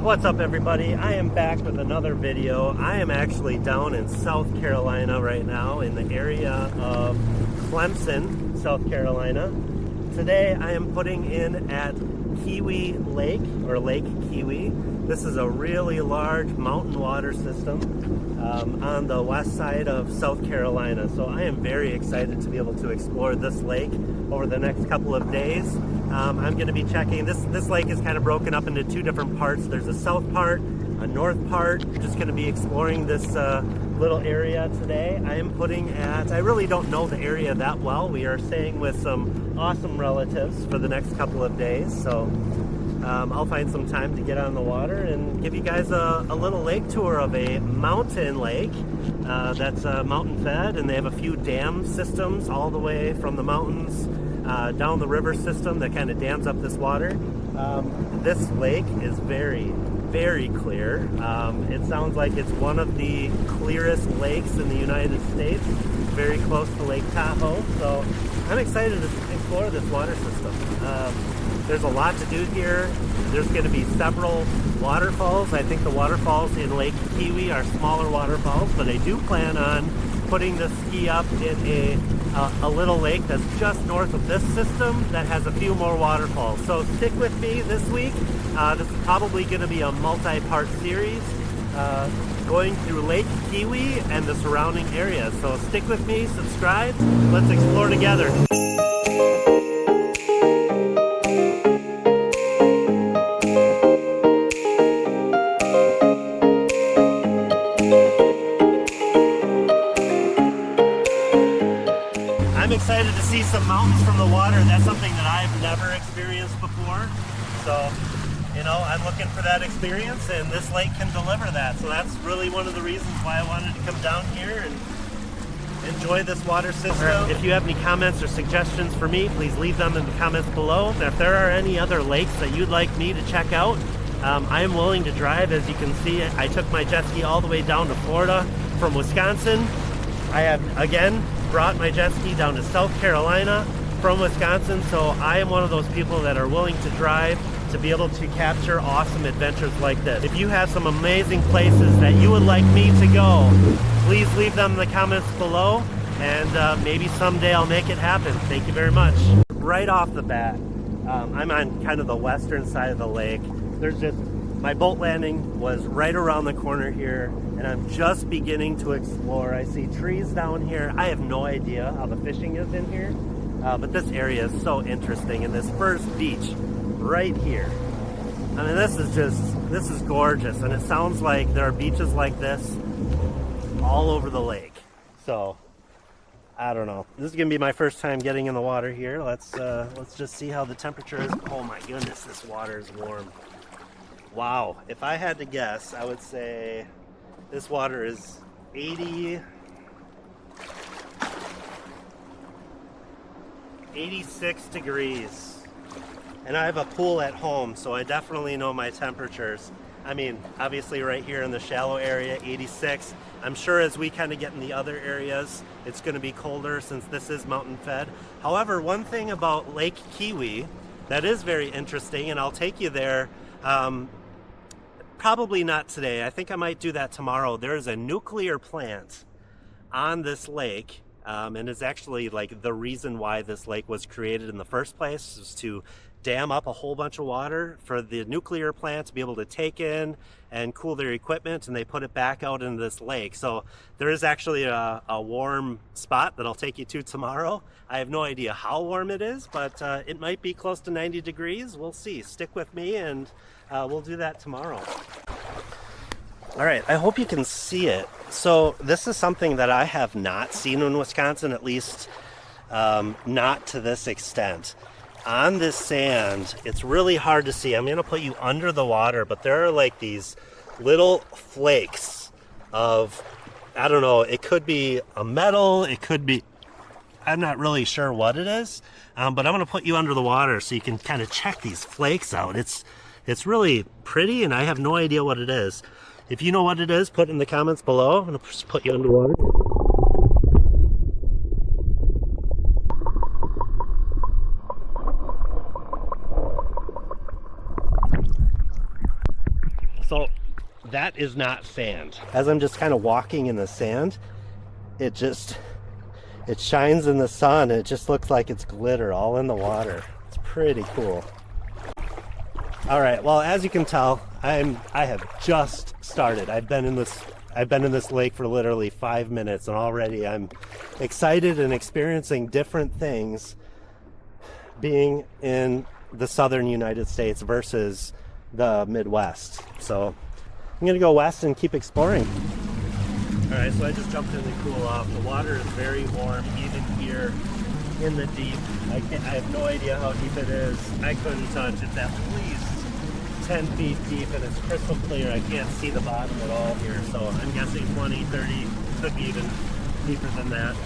What's up, everybody? I am back with another video. I am actually down in South Carolina right now in the area of Clemson, South Carolina. Today I am putting in at Keowee Lake, or Lake Keowee. This is a really large mountain water system on the west side of South Carolina. So I am very excited to be able to explore this lake over the next couple of days. I'm going to be checking, this lake is kind of broken up into two different parts. There's a south part, a north part. I'm just going to be exploring this little area today. I am putting at, I really don't know the area that well. We are staying with some awesome relatives for the next couple of days. So I'll find some time to get on the water and give you guys a little lake tour of a mountain lake that's mountain fed, and they have a few dam systems all the way from the mountains down the river system that kind of dams up this water. This lake is very, very clear. It sounds like it's one of the clearest lakes in the United States, very close to Lake Tahoe. So I'm excited to explore this water system. There's a lot to do here. There's going to be several waterfalls. I think the waterfalls in Lake Keowee are smaller waterfalls, but I do plan on putting the ski up in a little lake that's just north of this system that has a few more waterfalls. So stick with me this week. This is probably going to be a multi-part series going through Lake Keowee and the surrounding areas. So stick with me, subscribe, let's explore together. I'm excited to see some mountains from the water. That's something that I've never experienced before. So, you know, I'm looking for that experience, and this lake can deliver that. So that's really one of the reasons why I wanted to come down here and enjoy this water system. If you have any comments or suggestions for me, please leave them in the comments below. And if there are any other lakes that you'd like me to check out, I am willing to drive. As you can see, I took my jet ski all the way down to Florida from Wisconsin. I have, again, brought my jet ski down to South Carolina from Wisconsin, so I am one of those people that are willing to drive to be able to capture awesome adventures like this. If you have some amazing places that you would like me to go, please leave them in the comments below, and maybe someday I'll make it happen. Thank you very much. Right off the bat, I'm on kind of the western side of the lake. There's just, my boat landing was right around the corner here, and I'm just beginning to explore. I see trees down here. I have no idea how the fishing is in here, but this area is so interesting. And this first beach right here, I mean, this is gorgeous. And it sounds like there are beaches like this all over the lake. So I don't know. This is gonna be my first time getting in the water here. Let's just see how the temperature is. Oh my goodness, this water is warm. Wow, if I had to guess, I would say this water is 86 degrees. And I have a pool at home, so I definitely know my temperatures. I mean, obviously right here in the shallow area, 86. I'm sure as we kind of get in the other areas, it's going to be colder since this is mountain fed. However, one thing about Lake Keowee that is very interesting, and I'll take you there, probably not today. I think I might do that tomorrow. There is a nuclear plant on this lake, and it's actually like the reason why this lake was created in the first place, is to dam up a whole bunch of water for the nuclear plant to be able to take in and cool their equipment, and they put it back out into this lake. So there is actually a warm spot that I'll take you to tomorrow. I have no idea how warm it is, but it might be close to 90 degrees. We'll see. Stick with me, and we'll do that tomorrow. All right, I hope you can see it. So this is something that I have not seen in Wisconsin, at least not to this extent. On this sand, it's really hard to see. I'm gonna put you under the water, but there are like these little flakes of, I don't know, it could be a metal, it could be, I'm not really sure what it is, but I'm gonna put you under the water so you can kind of check these flakes out. It's really pretty, and I have no idea what it is. If you know what it is, put it in the comments below. I'm gonna just put you underwater. So that is not sand. As I'm just kind of walking in the sand, it shines in the sun. It just looks like it's glitter all in the water. It's pretty cool. All right, well, as you can tell, I have just started. I've been in this lake for literally 5 minutes, and already I'm excited and experiencing different things being in the southern United States versus the Midwest. So I'm gonna go west and keep exploring. All right, so I just jumped in to cool off. The water is very warm, even here in the deep. I have no idea how deep it is. I couldn't touch. It's at least 10 feet deep, and it's crystal clear. I can't see the bottom at all here, so I'm guessing 20, 30, could be even deeper than that.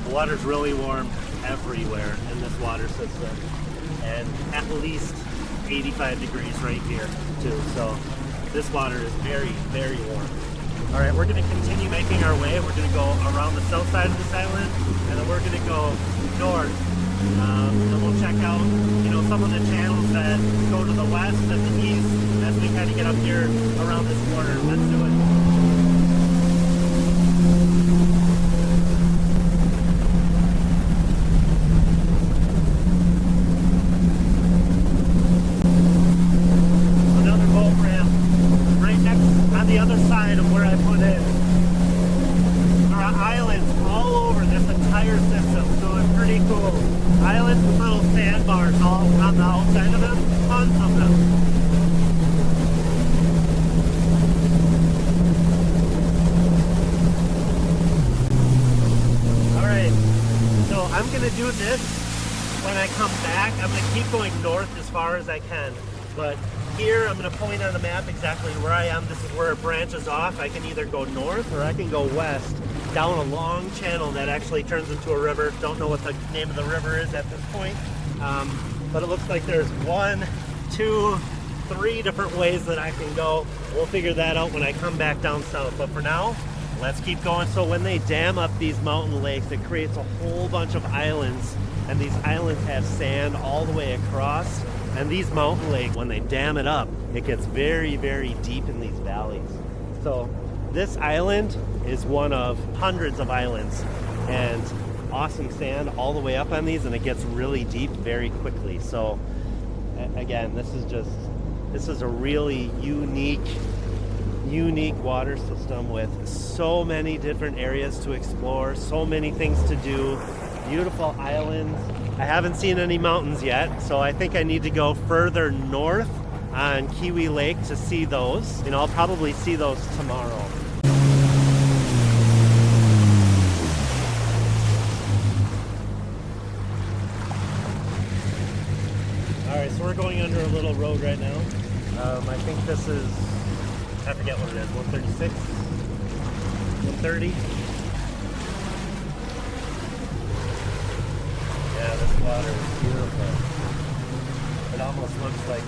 The water's really warm everywhere in this water system, and at least 85 degrees right here too. So this water is very, very warm. All right, we're going to continue making our way. We're going to go around the south side of this island, and then we're going to go north. And we'll check out, some of the channels that go to the west and the east as we kind of get up here around this corner. Let's do it. Another boat ramp right next on the other side of where I put in. There are islands all over this entire system, so it's pretty cool. Islands with little sandbars all on the outside of them, tons of them. Alright, so I'm going to do this when I come back. I'm going to keep going north as far as I can, but here I'm going to point on the map exactly where I am. This is where it branches off. I can either go north or I can go west down a long channel that actually turns into a river. Don't know what the name of the river is at this point, but it looks like there's 1, 2, 3 different ways that I can go. We'll figure that out when I come back down south, but for now, let's keep going. So when they dam up these mountain lakes, it creates a whole bunch of islands, and these islands have sand all the way across. And these mountain lakes, when they dam it up, it gets very, very deep in these valleys. So this island is one of hundreds of islands, and awesome sand all the way up on these, and it gets really deep very quickly. So again, this is a really unique water system with so many different areas to explore, so many things to do, beautiful islands. I haven't seen any mountains yet, so I think I need to go further north on Keowee Lake to see those. I'll probably see those tomorrow. Alright, so we're going under a little road right now. I think this is, I forget what it is, 136? 130? Yeah, this water is beautiful. It almost looks like,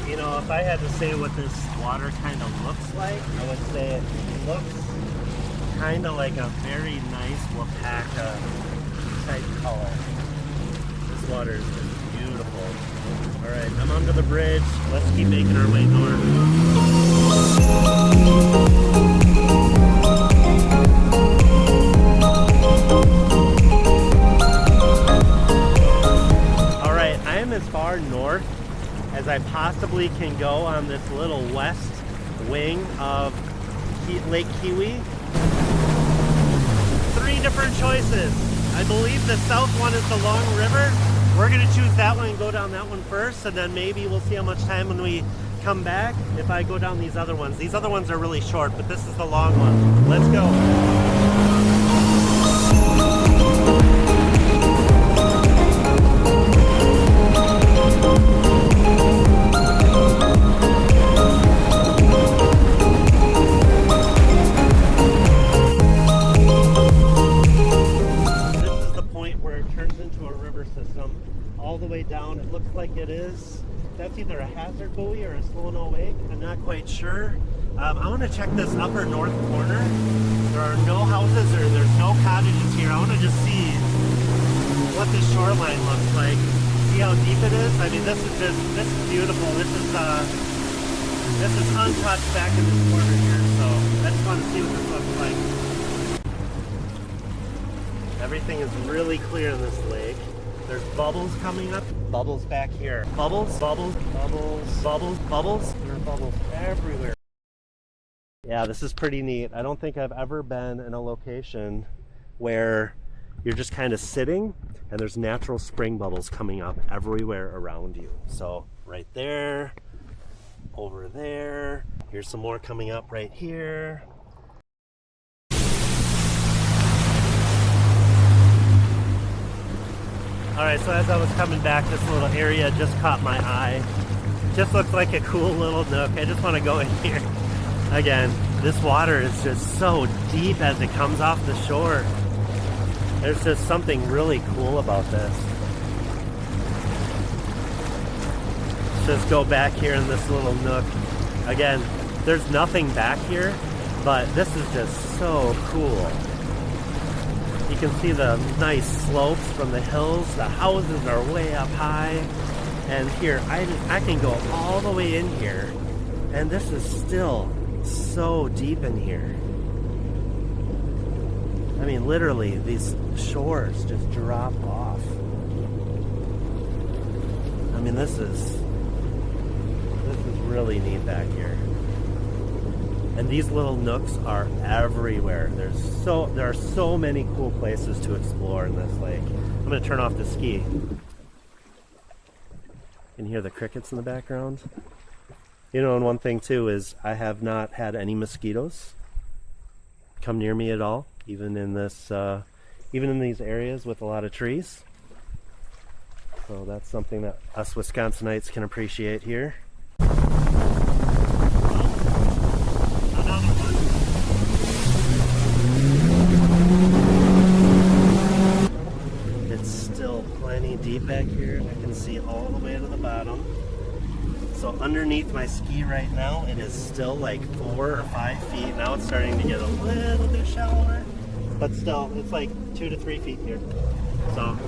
if I had to say what this water kind of looks like, I would say it looks kind of like a very nice Wapaka type color. This water is just beautiful. All right, I'm under the bridge. Let's keep making our way north. As far north as I possibly can go on this little west wing of Lake Keowee. 3 different choices. I believe the south one is the long river. We're going to choose that one and go down that one first, and then maybe we'll see how much time when we come back if I go down these other ones. These other ones are really short, but this is the long one. Let's go. All the way down, it looks like it is. That's either a hazard buoy or a slow-no wake. I'm not quite sure. I want to check this upper north corner. There are no houses or there's no cottages here. I want to just see what the shoreline looks like. see how deep it is? I mean, this is beautiful. This is untouched back in this corner here, so I just want to see what this looks like. Everything is really clear in this lake. There's bubbles coming up. Bubbles back here. Bubbles, bubbles, bubbles, bubbles, bubbles. There are bubbles everywhere. Yeah, this is pretty neat. I don't think I've ever been in a location where you're just kind of sitting and there's natural spring bubbles coming up everywhere around you. So right there, over there, here's some more coming up right here. All right, so as I was coming back, this little area just caught my eye. Just looks like a cool little nook. I just want to go in here. Again, this water is just so deep as it comes off the shore. There's just something really cool about this. Let's just go back here in this little nook. Again, there's nothing back here, but this is just so cool. You can see the nice slopes from the hills. The houses are way up high. And here, I can go all the way in here. And this is still so deep in here. I mean, literally, these shores just drop off. I mean, this is really neat back here. And these little nooks are everywhere. There are so many cool places to explore in this lake. I'm gonna turn off the ski. You can hear the crickets in the background. You know, and one thing too is I have not had any mosquitoes come near me at all, even in this, even in these areas with a lot of trees. So that's something that us Wisconsinites can appreciate here. It's still plenty deep back here. I can see all the way to the bottom. So underneath my ski right now, it is still like 4 or 5 feet. Now it's starting to get a little bit shallower, but still, it's like 2 to 3 feet here. So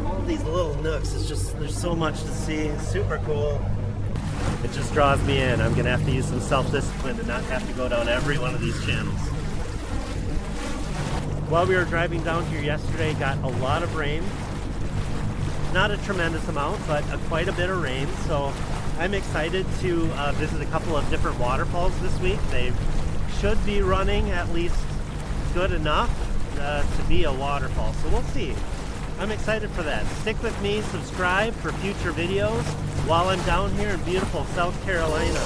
all these little nooks, it's just, there's so much to see. It's super cool. It just draws me in. I'm gonna have to use some self-discipline to not have to go down every one of these channels. While we were driving down here yesterday, got a lot of rain. Not a tremendous amount, but quite a bit of rain. So I'm excited to visit a couple of different waterfalls this week. They should be running at least good enough to be a waterfall. So we'll see. I'm excited for that. Stick with me, subscribe for future videos while I'm down here in beautiful South Carolina.